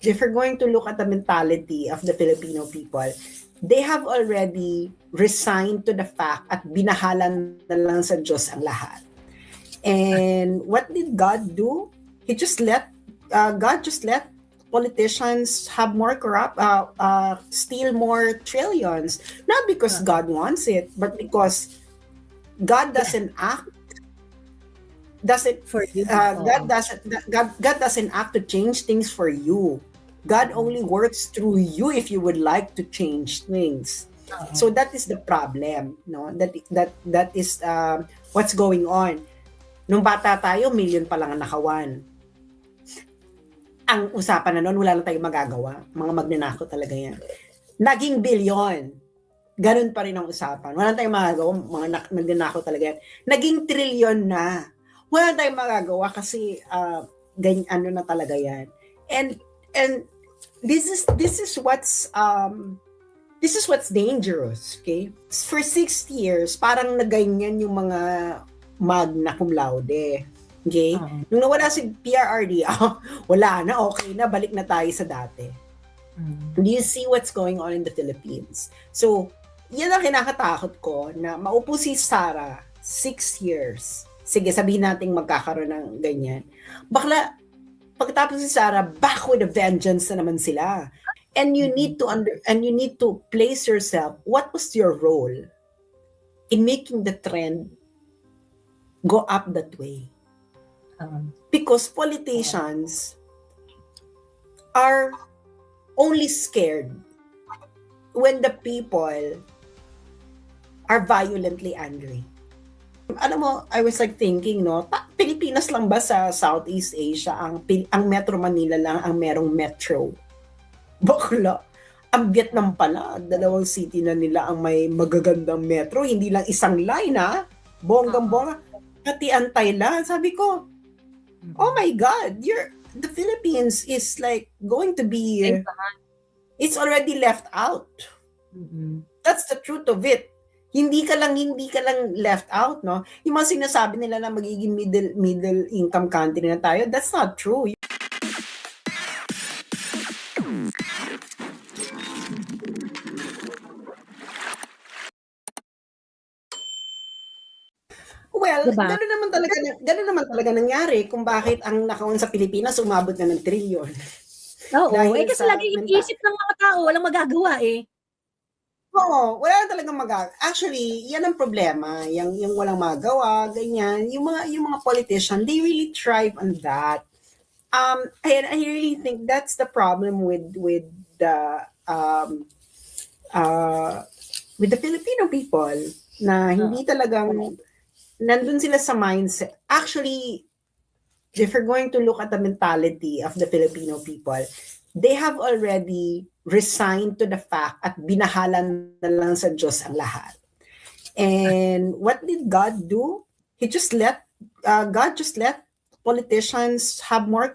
if you're going to look at the mentality of the Filipino people, they have already resigned to the fact at binahalan na lang sa Diyos ang lahat. And what did God do? He just let God just let politicians have more steal more trillions, not because God wants it, but because God doesn't act doesn't For you. God doesn't act to change things for you. God only works through you if you would like to change things. So that is the problem, no? That is what's going on. Nung bata tayo, million pa lang ang nakawan. Ang usapan na noon, wala lang tayong magagawa. Mga magnanakaw talaga yan. Naging bilyon. Ganun pa rin ang usapan. Wala tayong magagawa. Mga magnanakaw talaga yan. Naging trilyon na. Wala tayong magagawa kasi ganyan ano na talaga yan. And this is what's dangerous, okay? For 6 years, parang naganyan yung mga magna cum laude. Okay? Nung nawala si PRRD, wala na, okay na, balik na tayo sa dati. Do you see what's going on in the Philippines? So, yan ang kinakatakot ko na maupo si Sara 6 years. Sige, sabihin natin magkakaroon ng ganyan. Bakla, pagkatapos si Sara, back with a vengeance na naman sila. And you need to place yourself, what was your role in making the trend go up that way? Because politicians are only scared when the people are violently angry. Alam mo, I was like thinking, no, Pilipinas lang ba sa Southeast Asia ang Metro Manila lang ang merong metro? Bakla. Ang Vietnam pala, 2 city na nila ang may magagandang metro, hindi lang isang line, ha? Bonggang-bongga. Pati ang Thailand, sabi ko, oh my God, the Philippines is like going to be, it's already left out. That's the truth of it. Hindi ka lang left out, no? Yung mga sinasabi nila na magiging middle income country na tayo, that's not true. Well, Diba? gano'n naman talaga nangyari kung bakit ang nakawan sa Pilipinas umabot na ng trilyon. Oo, Dahil kasi sa lagi iniisip ng mga tao, walang magagawa eh. Oo, wala talagang actually, yan ang problema, yung walang magawa, ganyan. Yung mga politician, they really thrive on that. I really think that's the problem with the Filipino people na hindi talagang nandun sila sa mindset. Actually, if you're going to look at the mentality of the Filipino people, they have already resigned to the fact at binahalan na lang sa Diyos ang lahat. And what did God do? God just let politicians have more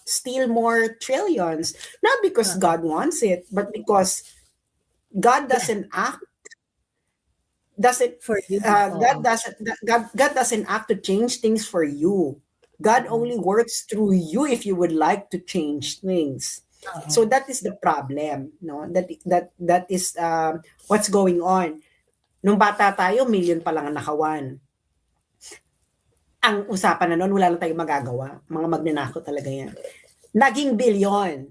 steal more trillions, not because God wants it, but because God doesn't act For you. God doesn't act to change things for you. God only works through you if you would like to change things. So that is the problem, no? That is what's going on. Nung bata tayo, million pa lang ang nakawan. Ang usapan na noon, wala lang tayong magagawa. Mga magnanakaw talaga yan. Naging bilyon.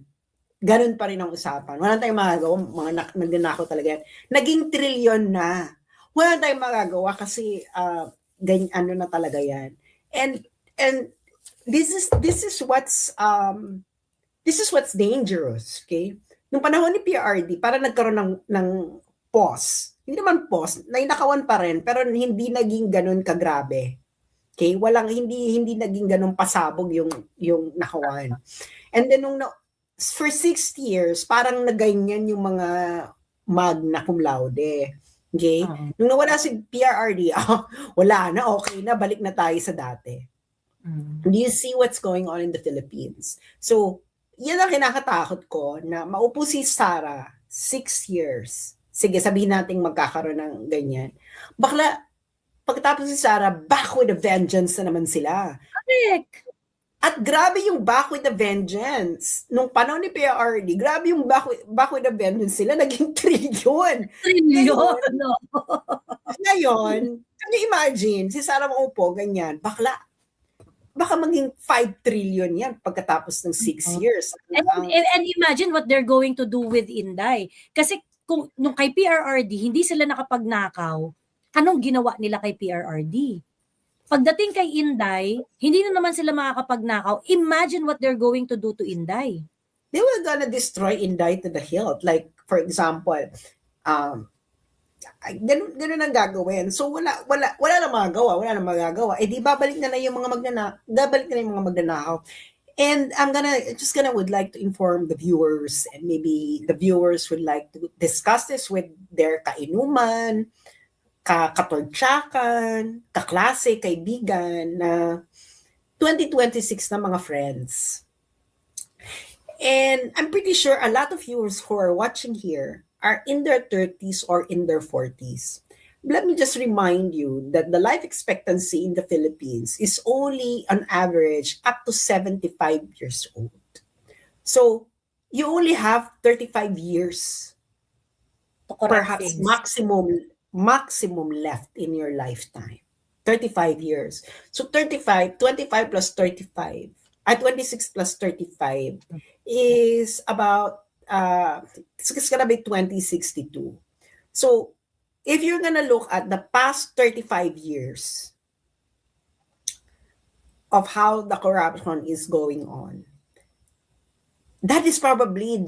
Ganun pa rin ang usapan. Wala tayong magagawa. Mga magnanakaw talaga yan. Naging trilyon na. Wala tayong magagawa kasi ganyan ano na talaga yan. And this is what's dangerous, okay? Nung panahon ni PRD, para nagkaroon ng pause. Hindi naman pause, nainakawan pa rin, pero hindi naging ganun kagrabe. Okay? Hindi naging ganun pasabog yung nakawan. And then for 6 years, parang naganyan yung mga magna cum laude. Okay? Nung nawala si PRRD, wala na, okay na, balik na tayo sa dati. Do you see what's going on in the Philippines? So, yan ang kinakatakot ko na maupo si Sara 6 years. Sige, sabihin natin magkakaroon ng ganyan. Bakla, pagkatapos si Sara, back with a vengeance na naman sila. Correct. At grabe yung Back with a Vengeance. Nung panahon ni PRD, grabe yung Back with a Vengeance sila, naging trilyon. Trilyon, no? Ngayon, can you imagine, si Sara Maupo, ganyan, bakla, baka maging 5 trillion yan pagkatapos ng 6 years. And imagine what they're going to do with Inday. Kasi kung nung kay PRRD, hindi sila nakapagnakaw, anong ginawa nila kay PRRD? Pagdating kay Inday, hindi na naman sila makakapagnakaw. Imagine what they're going to do to Inday. They were gonna destroy Inday to the hilt. Like, for example, ganun ang gagawin. So, wala na magagawa. Eh, di babalik na yung mga magnanakaw. And would like to inform the viewers, and maybe the viewers would like to discuss this with their kainuman, katordyakan, kaklase, kaibigan na 2026 na mga friends. And I'm pretty sure a lot of viewers who are watching here are in their 30s or in their 40s. Let me just remind you that the life expectancy in the Philippines is only on average up to 75 years old. So you only have 35 years, perhaps maximum left in your lifetime. 35 years. So 25 plus 35, 26 plus 35 is about, it's gonna be 2062. So if you're gonna look at the past 35 years of how the corruption is going on, that is probably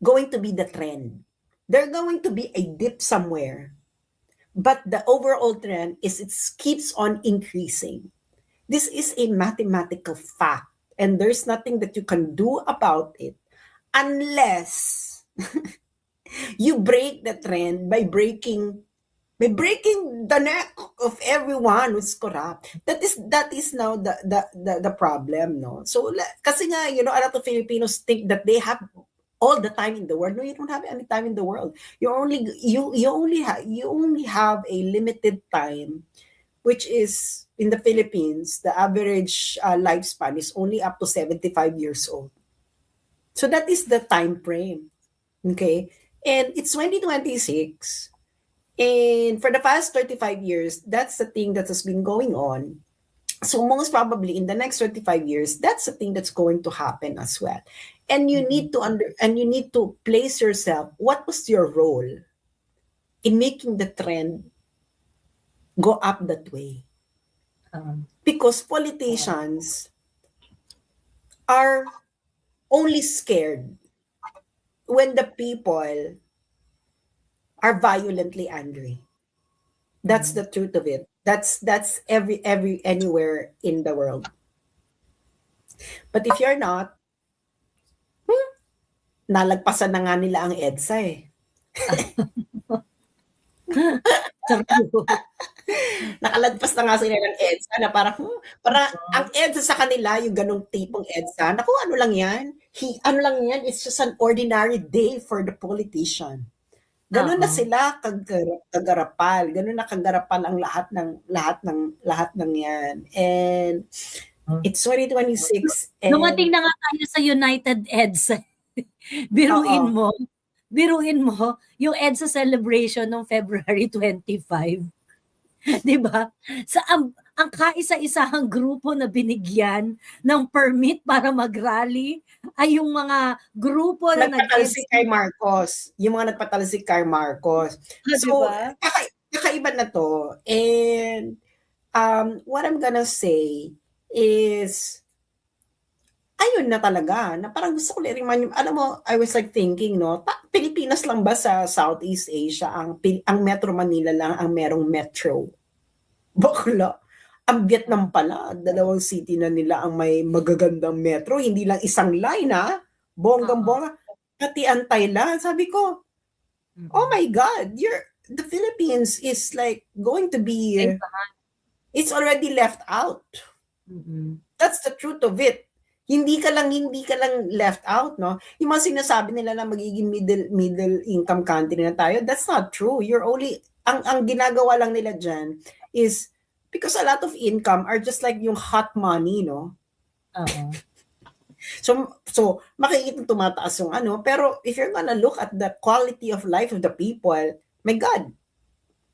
going to be the trend. There's going to be a dip somewhere, but the overall trend is it keeps on increasing. This is a mathematical fact, and there's nothing that you can do about it unless you break the trend by breaking the neck of everyone who's corrupt. That is now the problem, no? So kasi nga, a lot of Filipinos think that they have all the time in the world. No, you don't have any time in the world. You only have a limited time, which is in the Philippines, the average lifespan is only up to 75 years old. So that is the time frame. Okay? And it's 2026. And for the past 35 years, that's the thing that has been going on. So most probably in the next 35 years, that's the thing that's going to happen as well. And you need to place yourself, what was your role in making the trend go up that way? Because politicians are only scared when the people are violently angry. That's the truth of it. That's anywhere in the world. But if you're not, nalagpasan na nga nila ang EDSA eh. Nakalagpas na nga sila ng EDSA na parang ang EDSA sa kanila, yung ganong tipong EDSA, naku, ano lang yan? It's just an ordinary day for the politician. Ganun na sila kagarapal. Ganun na kagarapal ang lahat ng yan. And it's 2026. Dumating na nga tayo sa United EDSA. Biruin mo yung EDSA celebration ng February 25. 'Di ba? Sa ang kaisa-isahang grupo na binigyan ng permit para mag-rally ay yung mga grupo na nagpatalsik kay Marcos. Yung mga nagpatalsik kay Marcos. So, diba? Kakaiba na to. And what I'm gonna say is ayun na talaga, na parang gusto ko i-remind you, alam mo, I was like thinking, no, Pilipinas lang ba sa Southeast Asia, ang Metro Manila lang ang merong metro? Bakla. Ang Vietnam pala, 2 city na nila ang may magagandang metro, hindi lang isang line, ha? Bonggang-bongga. Pati ang Thailand, sabi ko, oh my God, the Philippines is like going to be, it's already left out. That's the truth of it. Hindi ka lang left out, no? Yung mga sinasabi nila na magiging middle income country na tayo, that's not true. You're only, ang ginagawa lang nila dyan is, because a lot of income are just like yung hot money, no? Oo. So makikita tumataas yung ano, pero if you're gonna look at the quality of life of the people, my God,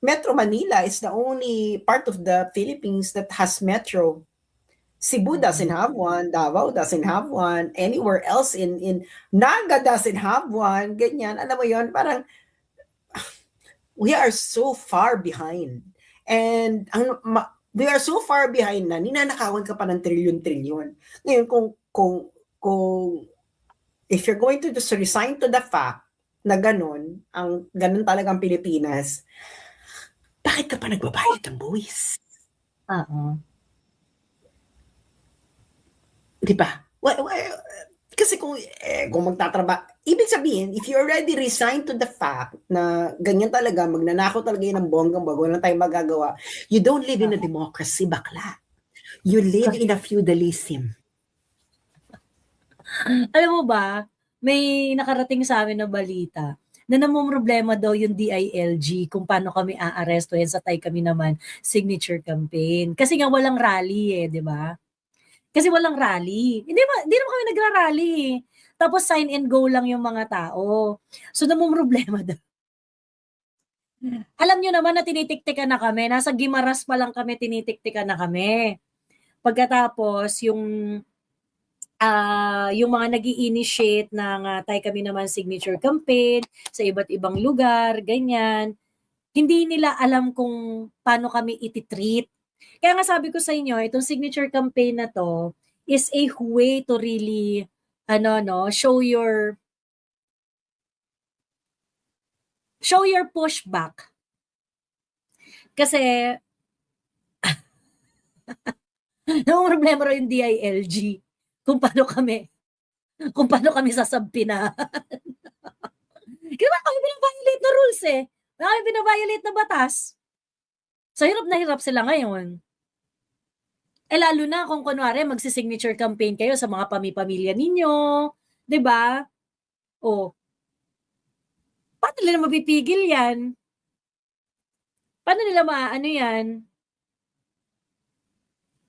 Metro Manila is the only part of the Philippines that has metro. Cebu doesn't Mm. have one, Davao doesn't have one, anywhere else in Naga doesn't have one, ganyan. Alam mo yon, parang we are so far behind. And we are so far behind na ninanakawan ka pa ng trilyon-trilyon. Ngayon, kung if you're going to just resign to the fact na ganun talagang Pilipinas, bakit ka pa nagbabayad ng buwis? Oo. Di ba? Kasi kung magtatrabaho, ibig sabihin, if you already resign to the fact na ganyan talaga, magnanakaw talaga yun ng bonggang bago, walang tayong magagawa, you don't live in a democracy, bakla. You live in a feudalism. Alam mo ba, may nakarating sa amin na balita na namomroblema daw yung DILG kung paano kami aarestuhin sa Tay Kami Naman signature campaign. Kasi nga walang rally di ba? Kasi walang rally. Hindi naman kami nagra-rally Tapos sign and go lang yung mga tao. So namomroblema daw. Alam nyo naman na tinitiktikan na kami. Nasa Gimaras pa lang kami, tinitiktikan na kami. Pagkatapos, yung mga nag-i-initiate ng Tay Kami Naman signature campaign sa iba't ibang lugar, ganyan. Hindi nila alam kung paano kami iti-treat. Kaya nga sabi ko sa inyo, itong signature campaign na to is a way to really show your pushback. Kasi yung problema rin yung DILG kung paano kami sasampinahan. Kaya kami binaviolate na rules kami binaviolate na batas. So hirap na hirap sila ngayon. Lalo na kung kunwari magsi-signature campaign kayo sa mga pamilya ninyo, 'di ba? Paano nila mapipigil 'yan? Paano nila maaano 'yan?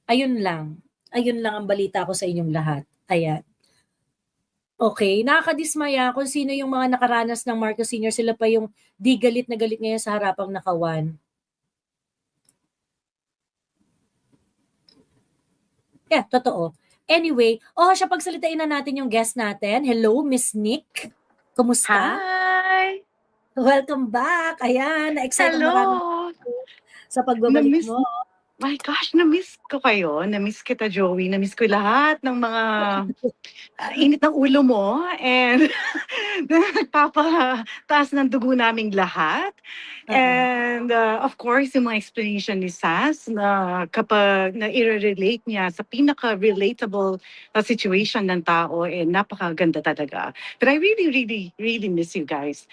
Ayun lang ang balita ko sa inyong lahat. Ayan. Okay, nakakadismaya kung sino yung mga nakaranas ng Marcos Sr. Sila pa yung di galit na galit ngayon sa harapang nakawan. Yeah, totoo. Anyway, siya pagsalitain na natin yung guest natin. Hello, Miss Nick. Kumusta? Hi! Welcome back. Ayan, na-excite Hello! marami sa pagbabalik Na-miss, mo. my gosh, na-miss ko kayo. Na-miss kita, Joey. Na-miss ko lahat ng mga init ng ulo mo. And nagpapataas ng dugo naming lahat. And of course, yung mga explanation ni Sas na kapag na-relate niya sa pinaka-relatable na situation ng tao, napakaganda talaga. But I really, really, really miss you guys.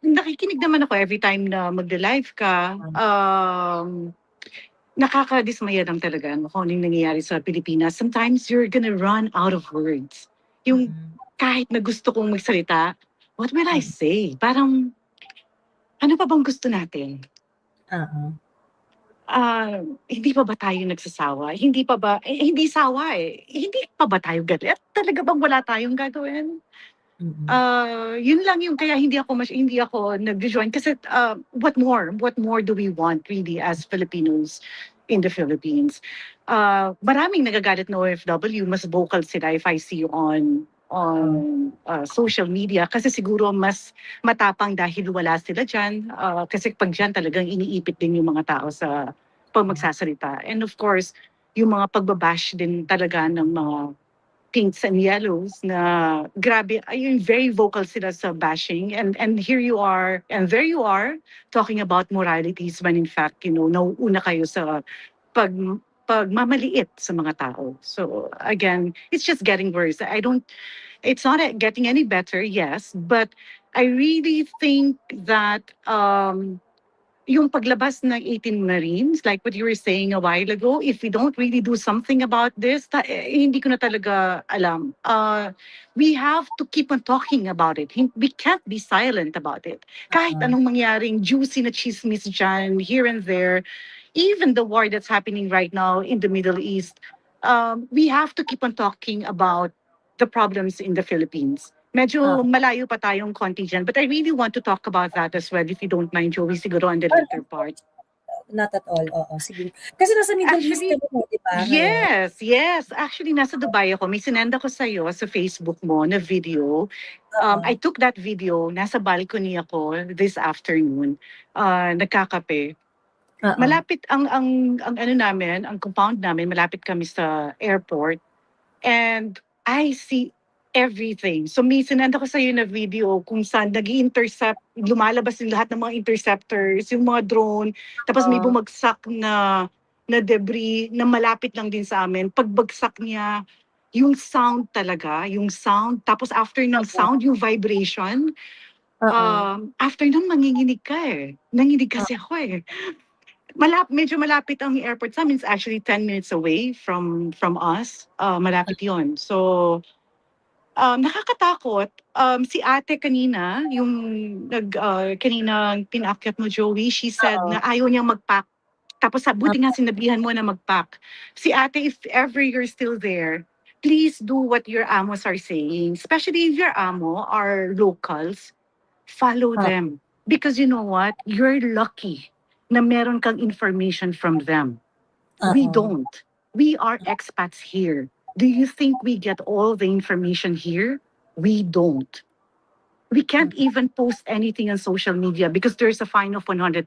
Nakikinig naman ako every time na magde-live ka. Nakakadismaya lang talaga kung anong nangyayari sa Pilipinas. Sometimes you're gonna run out of words. Yung kahit na gusto kong magsalita, what will I say? Parang, ano pa bang gusto natin? Hindi pa ba tayo nagsasawa? Hindi pa ba, hindi sawa Hindi pa ba tayo galit? Talaga bang wala tayong gagawin? Yun lang yung kaya hindi ako nag-join kasi what more do we want really as Filipinos in the Philippines? Maraming nagagalit na OFW, mas vocal sila if I see you on social media kasi siguro mas matapang dahil wala sila dyan. Kasi pag dyan talagang iniipit din yung mga tao sa pag magsasalita. And of course, yung mga pagbabash din talaga ng mga pinks and yellows na grabe, ayun, very vocal sila sa bashing. And here you are, and there you are, talking about moralities when in fact, nauuna kayo sa pagmamaliit sa mga tao. So again, it's just getting worse. It's not getting any better, yes, but I really think that yung paglabas ng 18 Marines, like what you were saying a while ago, if we don't really do something about this, hindi ko na talaga alam. We have to keep on talking about it. We can't be silent about it. Kahit anong mangyaring juicy na chismis dyan, here and there, even the war that's happening right now in the Middle East, we have to keep on talking about the problems in the Philippines. Medyo malayo pa tayong konti dyan, but I really want to talk about that as well, if you don't mind, Joey, siguro on the later part. Not at all, oo, sige. Kasi nasa Middle East Actually, ka na, di ba, ngayon? yes. Actually, nasa Dubai ako. May sinend ako sa'yo sa Facebook mo na video. Oo. I took that video. Nasa balcony ako this afternoon. Nagkakape. Oo. Malapit ang ano namin, ang compound namin, malapit kami sa airport. And I see everything. So may sinend ako sa'yo na video kung saan nag-i-intercept, lumalabas yung lahat ng mga interceptors, yung mga drone, tapos may bumagsak na debris na malapit lang din sa amin. Pagbagsak niya, yung sound talaga, tapos after ng sound, yung vibration, after nun, manginginig ka eh. Nanginig kasi ako eh. Medyo malapit ang airport sa amin. It's actually 10 minutes away from us. Malapit yon. So, nakakatakot. Si ate kanina, kanina pinakyat mo, Joey, she said na ayaw niyang mag-pack. Tapos buti nga sinabihan mo na mag-pack. Si ate, if ever you're still there, please do what your amos are saying. Especially if your amo are locals, follow them. Because you know what? You're lucky na meron kang information from them. We don't. We are expats here. Do you think we get all the information here? We don't. We can't even post anything on social media because there's a fine of 100,000.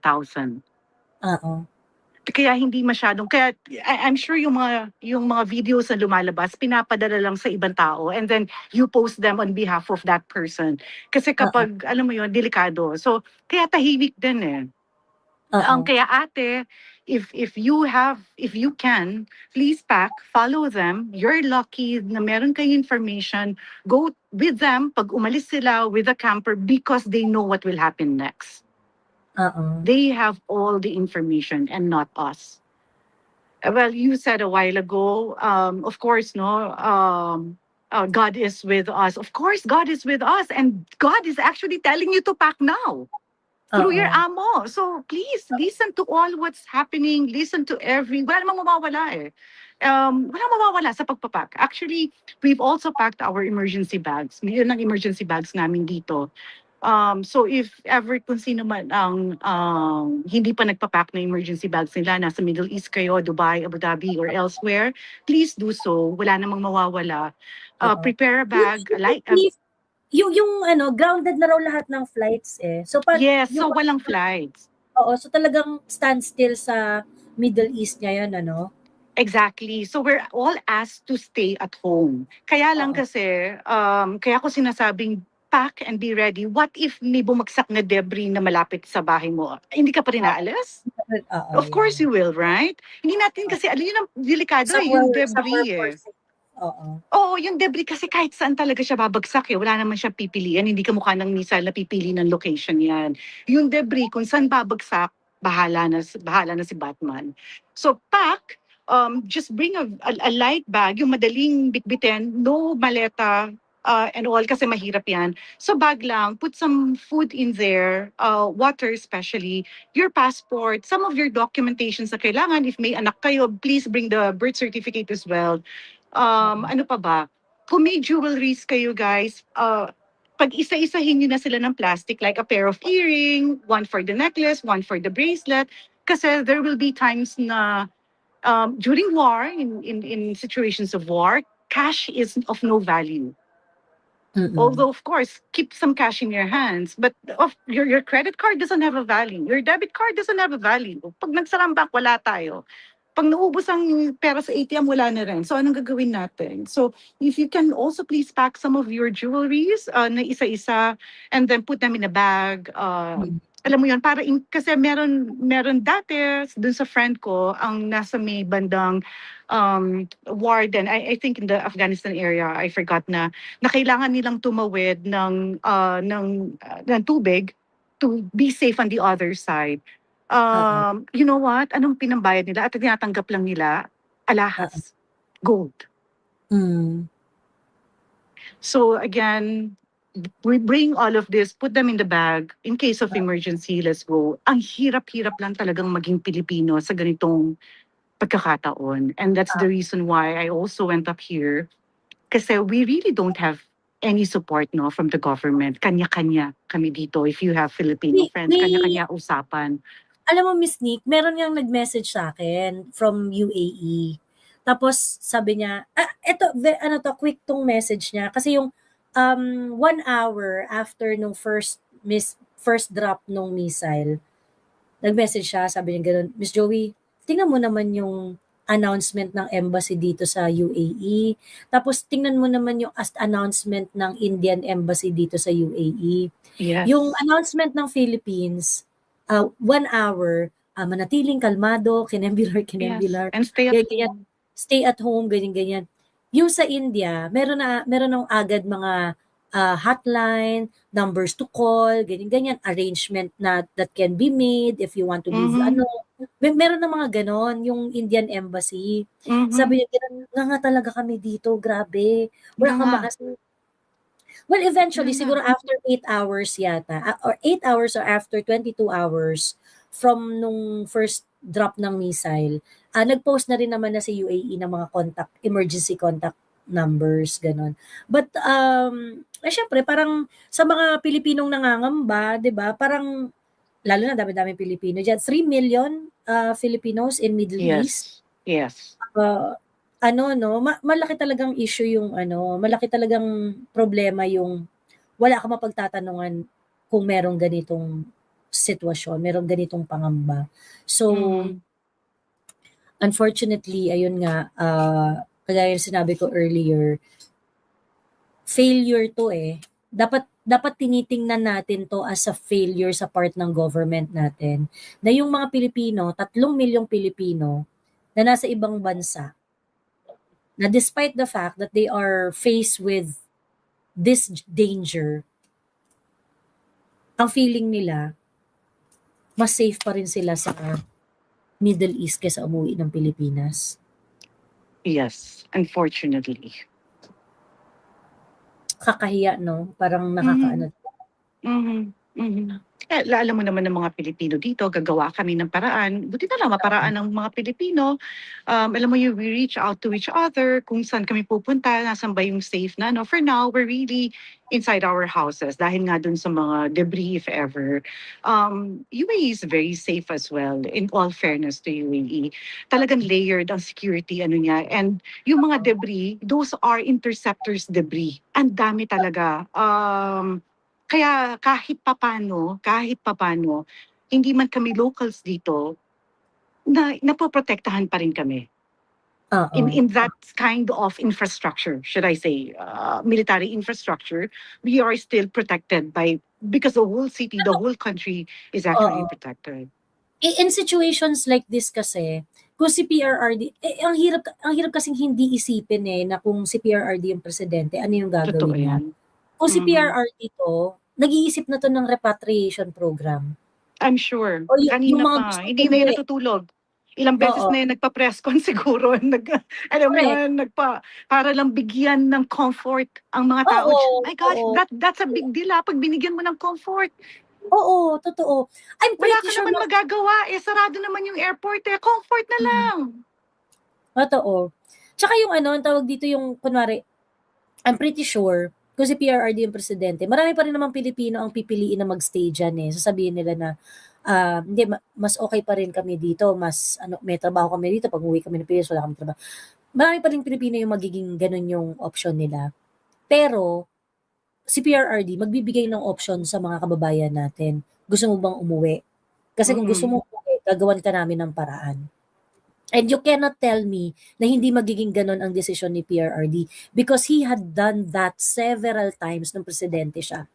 Kaya hindi masyadong, kaya I'm sure yung mga videos na lumalabas, pinapadala lang sa ibang tao and then you post them on behalf of that person. Kasi kapag, alam mo yun, delikado. So, kaya tahimik din eh. Kaya ate, if you can, please pack, follow them. You're lucky na meron kayong information. Go with them pag umalis sila with a camper because they know what will happen next. They have all the information and not us. Well, you said a while ago, of course, God is with us. Of course, God is with us, and God is actually telling you to pack now. Through your amo. So please, listen to all what's happening. Listen to wala namang mawawala eh. Walang mawawala sa pagpapack. Actually, we've also packed our emergency bags. Mayroon ng emergency bags namin dito. So if ever kung sino man ang hindi pa nagpapack na emergency bags nila, nasa Middle East kayo, Dubai, Abu Dhabi, or elsewhere, please do so. Wala namang mawawala. Prepare a bag. Yung grounded na raw lahat ng flights eh. So yes, so walang flights. Oo, so talagang standstill sa Middle East ngayon, ano? Exactly. So we're all asked to stay at home. Kaya lang kasi, kaya ko sinasabing pack and be ready. What if may bumagsak na debris na malapit sa bahay mo? Hindi ka pa rin aalis? Of course you will, right? Hindi natin kasi, yun ang delikado yung debris eh. Oo, yung debris kasi kahit saan talaga siya babagsak eh. Wala naman siya pipilian. Hindi ka mukha ng missile na pipili ng location yan. Yung debris, kung saan babagsak, bahala na si Batman. So pack, just bring a light bag, yung madaling bitbitin, no maleta, and all kasi mahirap yan. So bag lang, put some food in there, water especially, your passport, some of your documentations na kailangan. If may anak kayo, please bring the birth certificate as well. Ano pa ba? Kung may jewelries kayo guys, pag isa-isahin nyo na sila ng plastic, like a pair of earring, one for the necklace, one for the bracelet, kasi there will be times na during war, in situations of war, cash is of no value. Although, of course, keep some cash in your hands. But your credit card doesn't have a value. Your debit card doesn't have a value. Pag nagsarambak, wala tayo. Pag naubos ang pera sa ATM, wala na rin. So, anong gagawin natin? So, if you can also please pack some of your jewelries na isa-isa and then put them in a bag. Alam mo yun, kasi meron dati dun sa friend ko, ang nasa may bandang warden, I think in the Afghanistan area, I forgot na kailangan nilang tumawid ng tubig to be safe on the other side. You know what? Anong pinambayad nila? At tinatanggap lang nila, alahas, gold. So again, we bring all of this, put them in the bag. In case of emergency, let's go. Ang hirap-hirap lang talagang maging Pilipino sa ganitong pagkakataon. And that's the reason why I also went up here. Kasi we really don't have any support no from the government. Kanya-kanya kami dito. If you have Filipino friends, May kanya-kanya usapan. alam mo, Miss Nick, meron niyang nag-message sa akin from UAE. Tapos sabi niya, ano to, quick tong message niya. Kasi yung 1 hour after nung first drop nung missile, nag-message siya, sabi niya gano'n, Miss Joey, tingnan mo naman yung announcement ng embassy dito sa UAE. Tapos tingnan mo naman yung announcement ng Indian embassy dito sa UAE. Yes. Yung announcement ng Philippines, 1 hour, manatiling kalmado, kinembilar. Yes. And stay at Ganyan, home. stay at home, ganyan. Yung sa India, meron ng agad mga hotline, numbers to call, ganyan, arrangement na that can be made if you want to leave, meron ng mga ganon, yung Indian embassy. Sabi niya, nga talaga kami dito, grabe. Wala kang Well, eventually, siguro after 8 hours yata, or 8 hours or after 22 hours from nung first drop ng missile, nag-post na rin naman na si UAE ng mga emergency contact numbers, ganon. But, syempre, parang sa mga Pilipinong nangangamba, di ba, parang, lalo na dami-daming Pilipino dyan, 3 million Filipinos in Middle East. Yes. Malaki talagang issue yung malaki talagang problema yung wala ka mapagtatanungan kung merong ganitong sitwasyon, merong ganitong pangamba. So, unfortunately, ayun nga, kagaya yung sinabi ko earlier, failure to dapat tinitingnan natin to as a failure sa part ng government natin, na yung mga Pilipino, 3 milyong Pilipino na nasa ibang bansa, na despite the fact that they are faced with this danger, ang feeling nila, mas safe pa rin sila sa Middle East kaysa umuwi ng Pilipinas. Yes, unfortunately. Kakahiya, no? Parang nakakaano. Alam mo naman ng mga Pilipino dito, gagawa kami ng paraan. Buti na lang, maparaan ng mga Pilipino. Alam mo, we reach out to each other, kung saan kami pupunta, nasan ba yung safe na. No? For now, we're really inside our houses dahil nga dun sa mga debris, if ever. UAE is very safe as well, in all fairness to UAE. Talagang layered ang security, niya. And yung mga debris, those are interceptors debris. Ang dami talaga. Kaya kahit papano, hindi man kami locals dito, napoprotektahan pa rin kami. In that kind of infrastructure, should I say, military infrastructure, we are still protected because the whole city, the whole country is actually protected. In situations like this kasi, kung si PRRD, ang hirap kasing hindi isipin na kung si PRRD yung presidente, ano yung gagawin Totoo niya. yan. Kung si PRRD to, nag-iisip na to ng repatriation program. I'm sure. O Kanina mga pa. Hindi na yun natutulog. Ilang beses na yun nagpa-press con siguro. Alam mo yun, para lang bigyan ng comfort ang mga tao. My gosh, that's a big deal pag binigyan mo ng comfort. Oo, totoo. I'm Wala pretty ka sure naman magagawa. Sarado naman yung airport. Comfort na lang. Totoo. Tsaka yung ang tawag dito yung, kunwari, I'm pretty sure, kung si PRRD yung presidente, marami pa rin naman Pilipino ang pipiliin na magstay dyan Sasabihin nila na, hindi, mas okay pa rin kami dito, mas, may trabaho kami dito, pag uwi kami ng Pilipinas, wala kami trabaho. Marami pa rin Pilipino yung magiging ganun yung option nila. Pero, si PRRD, magbibigay ng option sa mga kababayan natin. Gusto mo bang umuwi? Kasi kung gusto mo umuwi, gagawan ka namin ng paraan. And you cannot tell me na hindi magiging ganon ang desisyon ni PRRD because he had done that several times nung presidente siya.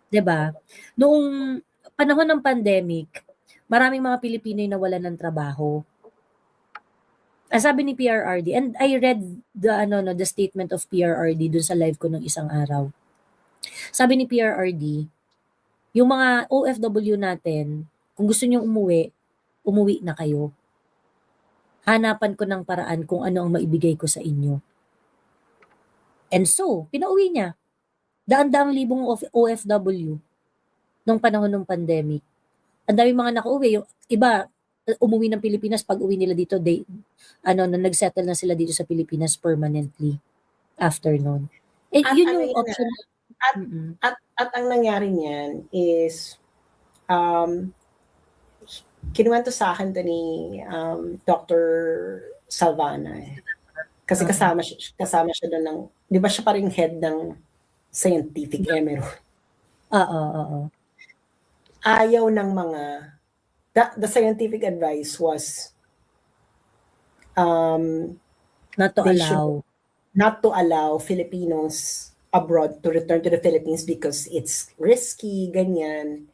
'Di ba? Noong panahon ng pandemic, maraming mga Pilipino yung nawalan ng trabaho. Ang sabi ni PRRD, and I read the statement of PRRD dun sa live ko nung isang araw. Sabi ni PRRD, yung mga OFW natin, kung gusto niyo umuwi na kayo. Hanapan ko ng paraan kung ano ang maibigay ko sa inyo. And so, pinauwi niya. Daan-daang libong OFW nung panahon ng pandemic. Ang dami mga nakauwi. Yung iba, umuwi ng Pilipinas, pag-uwi nila dito, na nagsettle na sila dito sa Pilipinas permanently after nun. At Yun ano yung yun option. at ang nangyari niyan is, kinuwento sa akin to ni Dr. Salvana eh. Kasi kasama siya doon ng, di ba siya pa rin head ng scientific emerald. Oo. Ayaw ng mga, the scientific advice was, Not to they should allow. not to allow Filipinos abroad to return to the Philippines because it's risky, ganyan.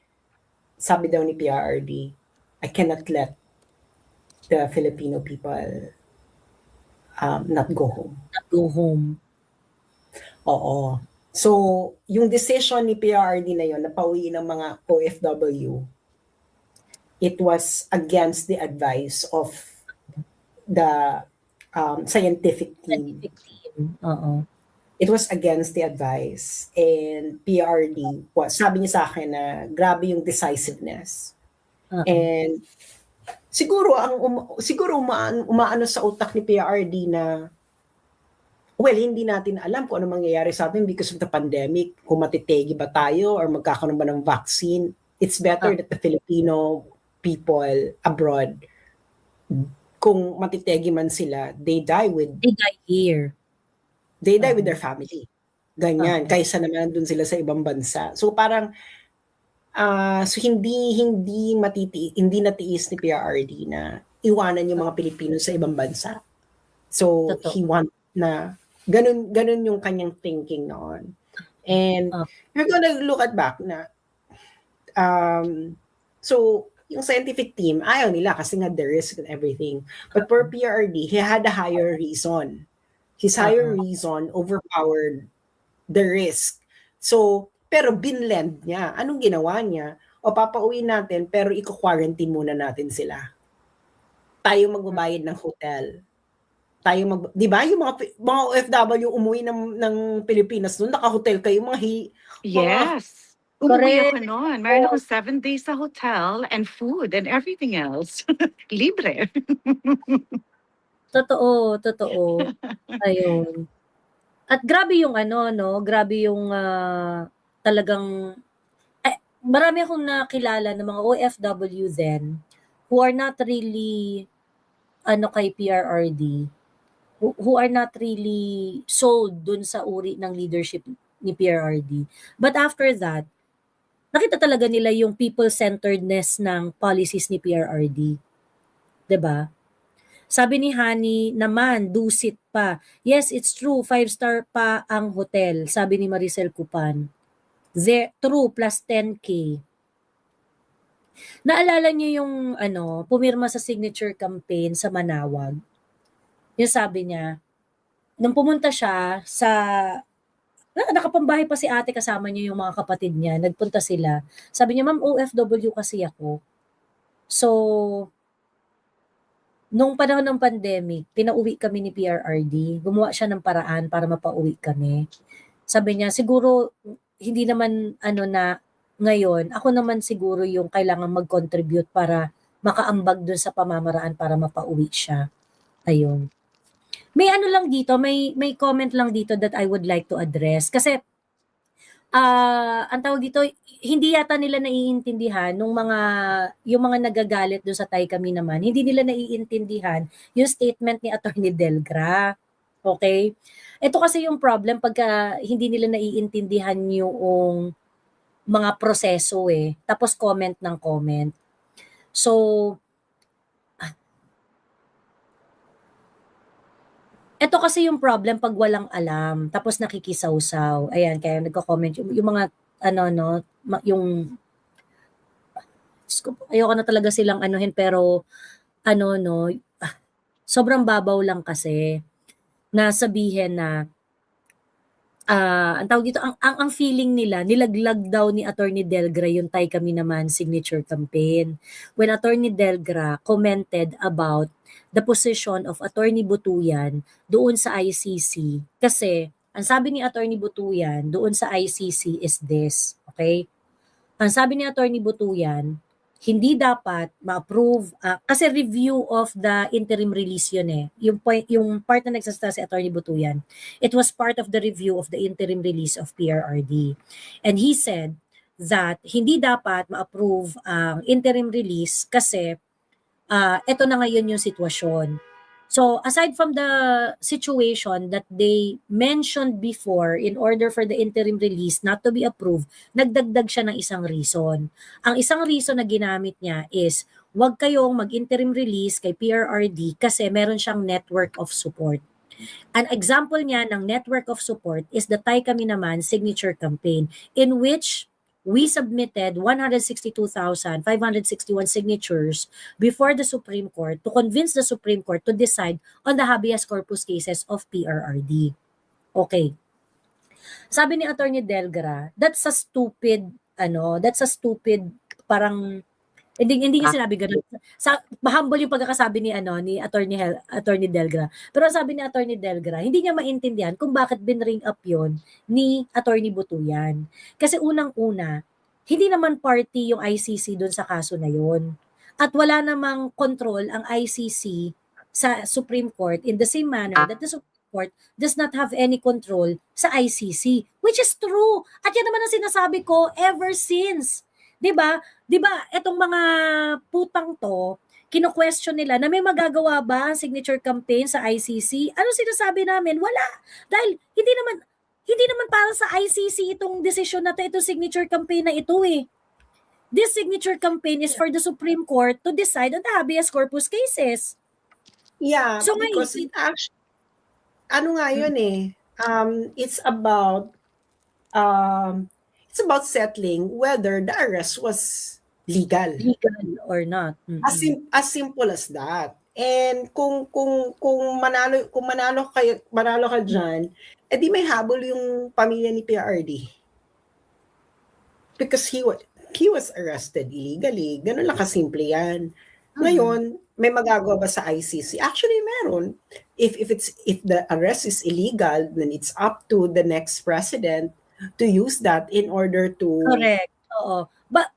Sabi daw ni PRRD, I cannot let the Filipino people not go home. Not go home. Oo. So, yung decision ni PRRD na yon na pauwi ng mga OFW, it was against the advice of the scientific team. Oo. It was against the advice. And PRD, sabi niya sa akin na grabe yung decisiveness. And siguro umaano sa utak ni PRD na, well, hindi natin alam kung ano mangyayari sa atin because of the pandemic, kung matitegi ba tayo or magkakaroon ba ng vaccine. It's better that the Filipino people abroad, kung matitegi man sila, they die here. They die with their family. Ganyan. Kaysa naman dun sila sa ibang bansa. So parang, so hindi natiis ni PRRD na iwanan yung mga Pilipino sa ibang bansa. So he want na ganun yung kanyang thinking noon. And we're gonna look at back na so yung scientific team ayaw nila kasi nga the risk and everything. But for PRRD, he had a higher reason. His higher reason overpowered the risk. So, pero binlend niya. Anong ginawa niya? O papauwi natin, pero i-quarantine muna natin sila. Tayo magbabayad ng hotel. Di ba? Yung mga OFW umuwi ng Pilipinas noon, naka-hotel kayo, Yes. Umuwi ako noon. Meron ako 7 days sa hotel and food and everything else. Libre. Totoo. Ayun. At grabe yung grabe yung talagang marami akong nakilala ng mga OFW then who are not really kay PRRD, who are not really sold dun sa uri ng leadership ni PRRD. But after that, nakita talaga nila yung people-centeredness ng policies ni PRRD. 'Di ba? Sabi ni Hani naman, dusit pa. Yes, it's true, 5-star pa ang hotel, sabi ni Maricel Cupan. True, plus 10K. Naalala niyo yung pumirma sa signature campaign sa Manawag? Yung sabi niya, nung pumunta siya sa, nakapambahay pa si ate, kasama niya yung mga kapatid niya, nagpunta sila. Sabi niya, ma'am, OFW kasi ako. So, nung panahon ng pandemic, pinauwi kami ni PRRD. Gumawa siya ng paraan para mapauwi kami. Sabi niya, siguro, hindi naman na ngayon, ako naman siguro yung kailangan mag-contribute para makaambag dun sa pamamaraan para mapauwi siya. Ayun. May lang dito, may comment lang dito that I would like to address. Kasi, ang tawag dito, hindi yata nila naiintindihan yung mga nagagalit doon sa Tay Kami Naman, hindi nila naiintindihan yung statement ni Attorney Delgra. Okay? Ito kasi yung problem pagka hindi nila naiintindihan yung mga proseso tapos comment ng comment. So, ito kasi yung problem pag walang alam, tapos nakikisawsaw. Ayan, kaya nagko-comment yung mga yung ayoko na talaga silang pero sobrang babaw lang kasi na sabihin na ang tawag dito, ang feeling nila, nilaglag daw ni Attorney Delgra yung Tay Kami Naman signature campaign. When Attorney Delgra commented about the position of Attorney Butuyan doon sa ICC. Kasi, ang sabi ni Attorney Butuyan doon sa ICC is this, okay? Ang sabi ni Attorney Butuyan, hindi dapat ma-approve kasi review of the interim release yun eh. Yung part na nagsasalita si Attorney Butuyan, it was part of the review of the interim release of PRRD. And he said that hindi dapat ma-approve ang interim release kasi ito na ngayon yung sitwasyon. So, aside from the situation that they mentioned before in order for the interim release not to be approved, nagdagdag siya ng isang reason. Ang isang reason na ginamit niya is, wag kayong mag-interim release kay PRRD kasi meron siyang network of support. An example niya ng network of support is the Tay Kami Naman signature campaign in which we submitted 162,561 signatures before the Supreme Court to convince the Supreme Court to decide on the habeas corpus cases of PRRD. Okay. Sabi ni Attorney Delgra, that's a stupid parang hindi niya sinabi ganun. Humble yung pagkakasabi ni ni Attorney Delgra. Pero sabi ni Attorney Delgra, hindi niya maintindihan kung bakit binring up yon ni Attorney Butuyan. Kasi unang-una, hindi naman party yung ICC doon sa kaso na yon. At wala namang control ang ICC sa Supreme Court in the same manner that the Supreme Court does not have any control sa ICC, which is true. At yan naman ang sinasabi ko ever since. 'Di ba? 'Di ba etong mga putang to, kino-question nila na may magagawa ba ang signature campaign sa ICC? Ano sinasabi namin? Wala. Dahil hindi naman para sa ICC itong desisyon na itong signature campaign na ito eh. This signature campaign is for the Supreme Court to decide on the habeas corpus cases. Yeah, So because it actually, ano nga yun eh, it's about settling whether the arrest was legal. Legal or not. As simple as that. And kung manalo ka diyan, edi may habol yung pamilya ni PRD. Because he was arrested illegally. Ganun lang kasimple yan. Ngayon, may magagawa ba sa ICC? Actually, meron. If the arrest is illegal, then it's up to the next president to use that in order to... Correct. Oo. But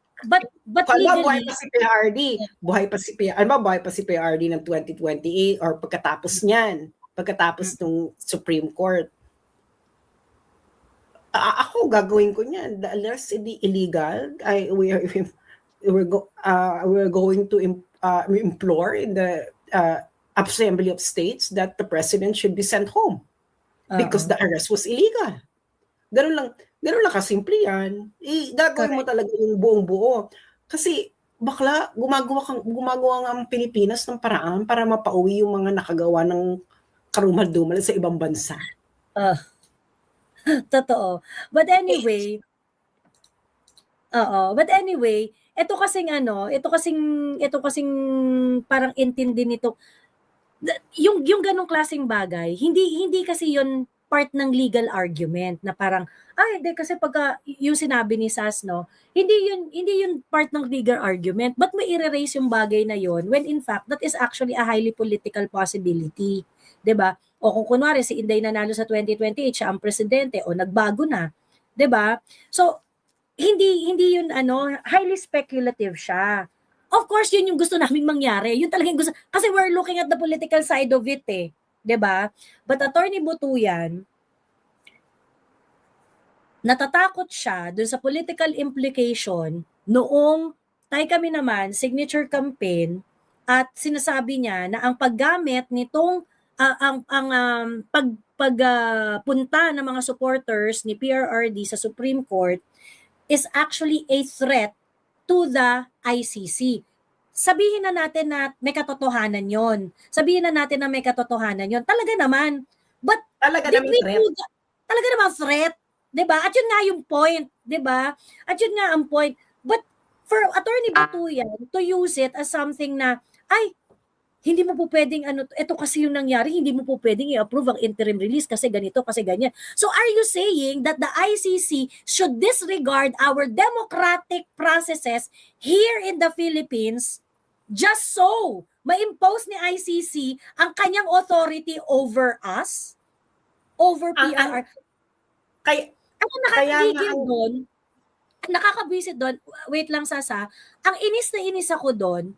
Kala, legally... Buhay pa si PRD ng 2028 or pagkatapos niyan, pagkatapos ng Supreme Court. Ako, gagawin ko niyan. The arrest is illegal. We're going to implore in the Assembly of States that the president should be sent home because the arrest was illegal. Ganun lang kasimple yan. Gagawin mo talaga yung buong buo. Kasi bakla, gumagawa ang Pilipinas ng paraan para mapauwi yung mga nakagawa ng karumal-dumal sa ibang bansa. Totoo. But anyway, ito kasing parang intindi nito. Yung ganong klaseng bagay, hindi kasi yun part ng legal argument na parang hindi kasi pagka yung sinabi ni Sas hindi yun part ng legal argument, but may i-raise yung bagay na yun when in fact that is actually a highly political possibility, 'di ba? O kung kunwari si Inday nanalo sa 2028 siya ang presidente o nagbago na, 'di ba? So hindi yun highly speculative siya. Of course yun yung gusto naming mangyari, yun talagang gusto kasi we're looking at the political side of it eh. 'Di ba? But Attorney Butuyan, natatakot siya dun sa political implication noong Tay Kami Naman signature campaign at sinasabi niya na ang paggamit nitong pagpunta ng mga supporters ni PRRD sa Supreme Court is actually a threat to the ICC. Sabihin na natin na may katotohanan yon. Talaga naman. But Talaga naman threat. 'Di ba? At yun nga yung point, 'di ba? At yun nga ang point. But for Attorney Butuyan to use it as something na hindi mo po pwedeng ito kasi yung nangyari, hindi mo po pwedeng i-approve ang interim release kasi ganito, kasi ganyan. So are you saying that the ICC should disregard our democratic processes here in the Philippines just so ma-impose ni ICC ang kanyang authority over us? Over PRR? Kaya Nakakagigil doon? nakakabwisit doon, wait lang Sasa, ang inis na inis ako doon,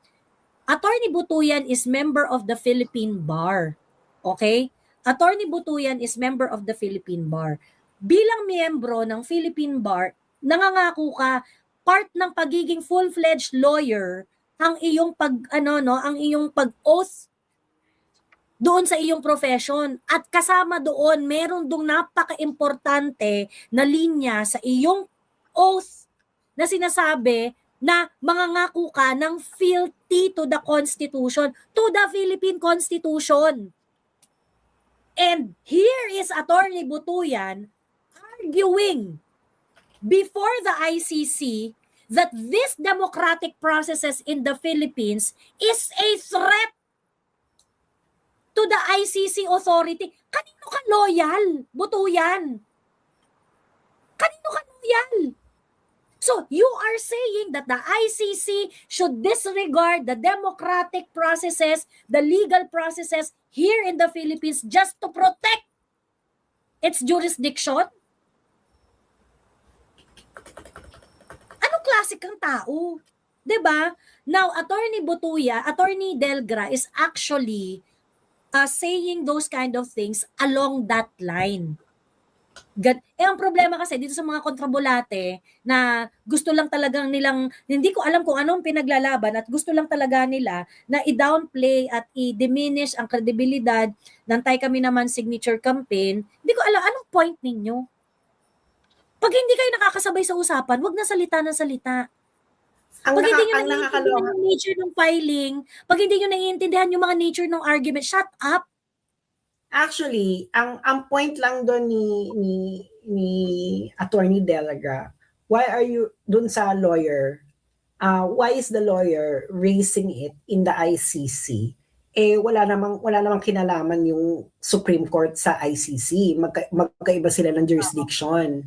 Attorney Butuyan is member of the Philippine Bar. Okay? Attorney Butuyan is member of the Philippine Bar. Bilang miyembro ng Philippine Bar, nangangako ka, part ng pagiging full-fledged lawyer, ang iyong ang iyong pag-oath doon sa iyong profession. At kasama doon, meron dong napaka-importante na linya sa iyong oath na sinasabi na mangangako ka ng fealty to the Constitution, to the Philippine Constitution. And here is Attorney Butuyan arguing before the ICC that this democratic processes in the Philippines is a threat to the ICC authority. Kanino ka loyal, Butuyan? Kanino ka loyal? So, you are saying that the ICC should disregard the democratic processes, the legal processes here in the Philippines just to protect its jurisdiction? Anong klase kang tao? 'Di ba? Now, Attorney Delgra is actually saying those kind of things along that line. Ang problema kasi dito sa mga kontrabulate na gusto lang talagang nilang, hindi ko alam kung anong pinaglalaban at gusto lang talaga nila na i-downplay at i-diminish ang kredibilidad ng Tay Kami Naman signature campaign. Hindi ko alam anong point ninyo. Pag hindi kayo nakakasabay sa usapan, wag na salita ng salita. Pag hindi nyo naiintindihan yung nature ng filing, pag hindi nyo naiintindihan yung mga nature ng argument, shut up. Actually, ang point lang doon ni Attorney Delaga, why are you doon sa lawyer? Why is the lawyer raising it in the ICC? Wala namang kinalaman yung Supreme Court sa ICC. Magkaiba sila ng jurisdiction.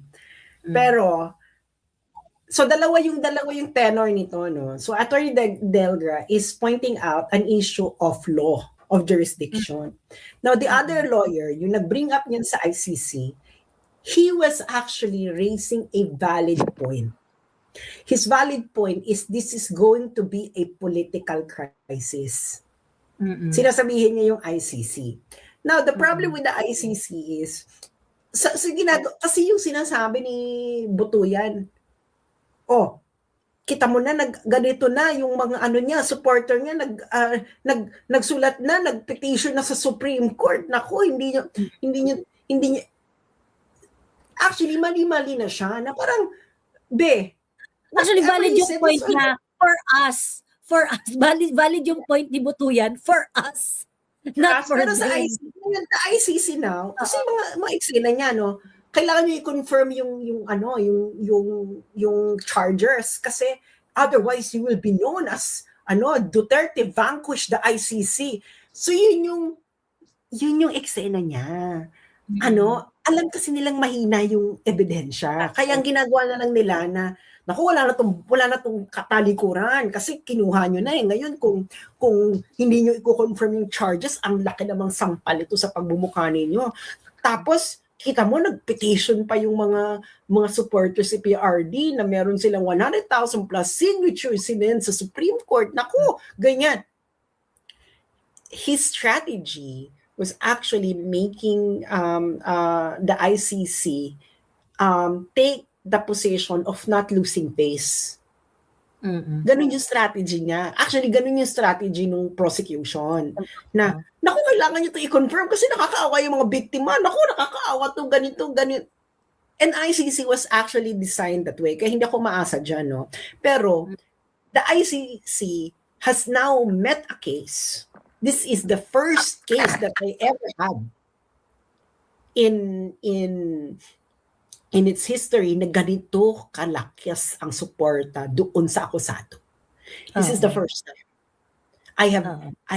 Pero so dalawa yung tenor nito, no. So Attorney Delgra is pointing out an issue of law, of jurisdiction. Now, the other lawyer, yung nag-bring up niyan sa ICC, he was actually raising a valid point. His valid point is this is going to be a political crisis. Sinasabihin niya yung ICC. Now, the problem with the ICC is, kasi yung sinasabi ni Butuyan, kita mo na ganito na yung mga supporter niya nagsulat na, nagpetition na sa Supreme Court. Nako, hindi niya actually mali-mali na siya na parang actually valid yung point niya for us valid yung point ni Butuyan for us, not for pero sa ICC now kasi mga eksena niya, no, kailangan niyo i-confirm yung chargers kasi otherwise you will be known as Duterte vanquished the ICC. So yun yung eksena niya. Alam kasi nilang mahina yung ebidensya. Kaya ang ginagawa na lang nila na naku, wala na tong katalikuran kasi kinuha nyo na Ngayon kung hindi nyo i-confirm yung charges, ang laki namang sampal ito sa pagbumuka ninyo. Tapos kita mo, nag-petition pa yung mga supporters si PRD na meron silang 100,000 plus signatures sa Supreme Court. Naku, ganyan. His strategy was actually making the ICC take the position of not losing face. Ganun yung strategy niya. Actually, ganun yung strategy ng prosecution. Na, naku, kailangan nyo ito i-confirm kasi nakakaawa yung mga biktima. Naku, nakakaawa to ganito. And ICC was actually designed that way. Kaya hindi ako maasa dyan, no? Pero, the ICC has now met a case. This is the first case that I ever had in its history na ganito kalakyas ang suporta doon sa akusado. This is the first time. I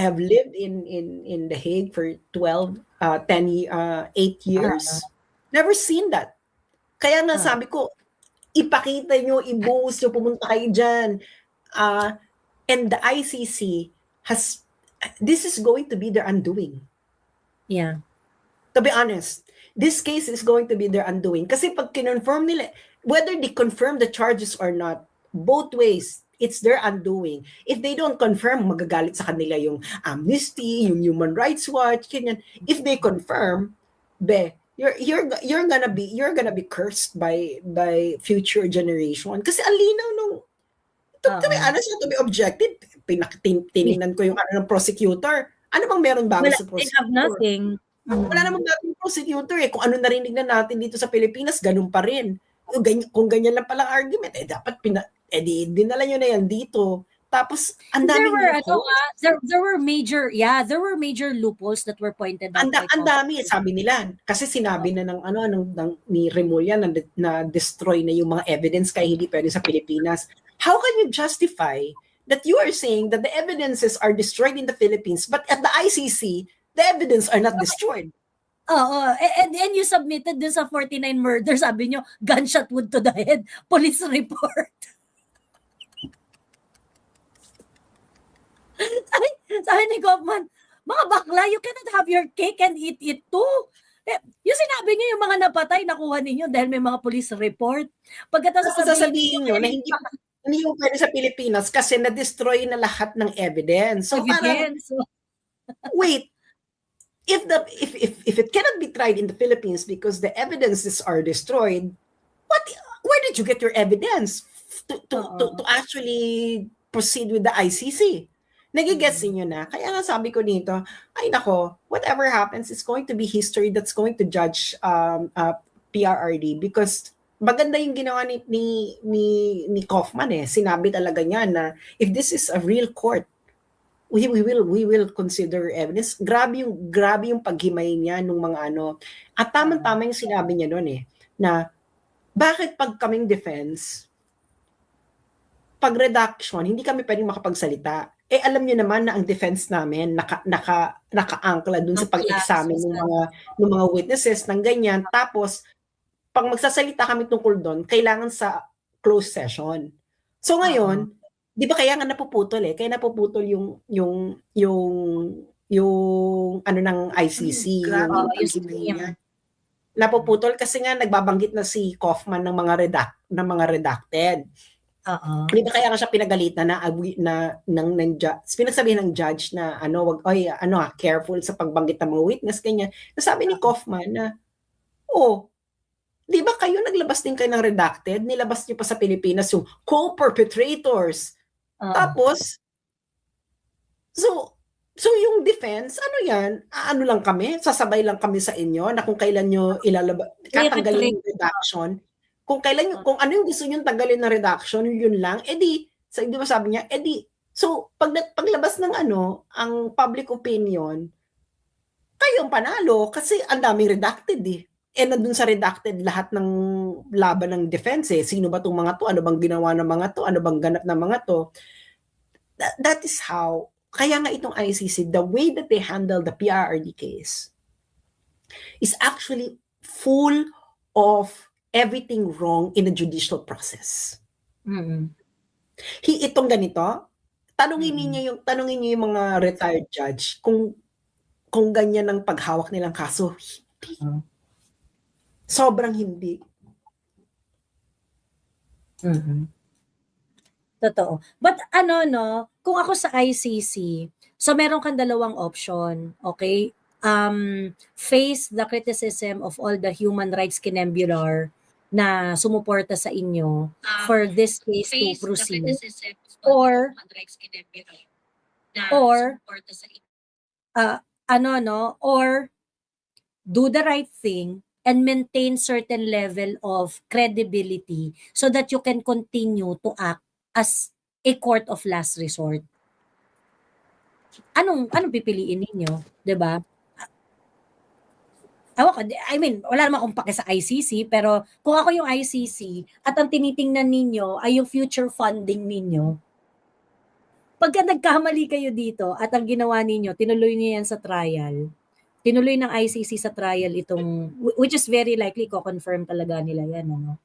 have lived in The Hague for 8 years. Never seen that. Kaya nga sabi ko, ipakita nyo, i-boost nyo, pumunta kayo dyan. And the ICC this is going to be their undoing. Yeah. To be honest, this case is going to be their undoing. Kasi pag kinonfirm nila, whether they confirm the charges or not, both ways, it's their undoing. If they don't confirm, magagalit sa kanila yung Amnesty, yung Human Rights Watch, ganyan. If they confirm, you're gonna be cursed by future generation. Kasi ang linaw nung, to be honest, to be objective, tinignan ko yung ano ng prosecutor. Ano bang meron bago sa They prosecutor? have nothing. Wala namang dating prosecutor eh. Kung ano narinig na natin dito sa Pilipinas, ganun pa rin. Kung ganyan lang palang argument, dapat dinala nyo na yan dito. Tapos, ang There daming were, loopholes. there were major loopholes that were pointed out. Ang dami, sabi nila. Kasi sinabi na ni Remulla na destroy na yung mga evidence kaya hindi pwede sa Pilipinas. How can you justify that you are saying that the evidences are destroyed in the Philippines, but at the ICC, the evidence are not destroyed? Oo. And you submitted dun sa 49 murders, sabi nyo, gunshot wound to the head, police report. sabi ni Kaufman, mga bakla, you cannot have your cake and eat it too. Yung sinabi niyo yung mga napatay, nakuha ninyo dahil may mga police report. Pagkatapos sasabihin nyo na hindi mo pwede sa Pilipinas kasi na-destroy na lahat ng evidence. So parang, wait, if it cannot be tried in the Philippines because the evidences are destroyed, where did you get your evidence to actually proceed with the ICC? Nagigets niyo na. Kaya nga sabi ko dito, ay nako, whatever happens, it's going to be history that's going to judge PRRD because maganda yung ginawa ni Kaufman eh. Sinabi talaga niya na if this is a real court, we will consider evidence. Grabe yung paghimay niya nung mga ano. At tama-tama yung sinabi niya doon eh, na bakit pag kaming defense, pag redaction, hindi kami pwedeng makapagsalita. Eh alam niyo naman na ang defense namin naka-angkla dun sa pag-examine ng mga witnesses ng ganyan. Tapos pag magsasalita kami tungkol doon, kailangan sa closed session. So ngayon, 'di ba kaya nga napuputol eh? Kaya napuputol yung ano ng ICC, yung napuputol kasi nga nagbabanggit na si Kaufman ng mga redacted. Di ba kaya nga siya pinagalitan ng judge, pinagsabihin ng judge na careful sa pagbanggit ng mga witness ganyan. Nasabi ni Kaufman na di ba kayo naglabas din kayo ng redacted, nilabas niyo pa sa Pilipinas yung co-perpetrators. Tapos so yung defense, ano yan? Ano lang kami? Sasabay lang kami sa inyo na kung kailan nyo tatanggalin yung redaction. Kung ano yung gusto nyo tanggalin na redaction, yun lang, di ba sabi niya, so paglabas ng ang public opinion, kayong panalo kasi ang daming redacted eh. Nandun sa redacted lahat ng laban ng defense eh. Sino ba tong mga to? Ano bang ginawa ng mga to? Ano bang ganap ng mga to? That is how, kaya nga itong ICC, the way that they handle the PRRD case is actually full of everything wrong in the judicial process. Itong ganito, tanungin niyo yung mga retired judge kung ganyan ang paghawak nilang kaso. Hindi. Sobrang hindi. Totoo. But kung ako sa ICC, so meron kang dalawang option, okay? Face the criticism of all the human rights kinembular na sumuporta sa inyo for this case to proceed, or do the right thing and maintain certain level of credibility so that you can continue to act as a court of last resort. Anong pipiliin ninyo, 'di ba? I mean, wala naman akong pake sa ICC, pero kung ako yung ICC at ang tinitingnan ninyo ay yung future funding ninyo, pagka nagkamali kayo dito at ang ginawa ninyo, tinuloy niyo yan sa trial, tinuloy ng ICC sa trial itong, which is very likely, ko-confirm talaga nila yan,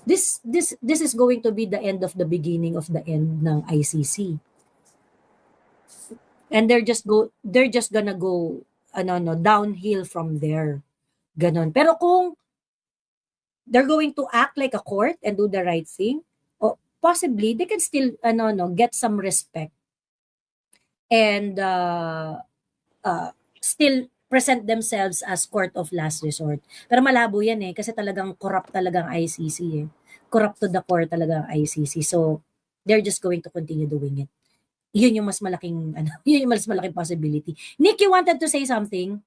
This is going to be the end of the beginning of the end ng ICC. And they're just gonna go downhill from there. Ganon. Pero kung they're going to act like a court and do the right thing, or possibly they can still get some respect and still present themselves as court of last resort. Pero malabo yan kasi talagang corrupt talaga ang ICC Corrupt to the core talaga ang ICC. So, they're just going to continue doing it. Yun yung mas malaking, yun yung mas malaking possibility. Nick, you wanted to say something?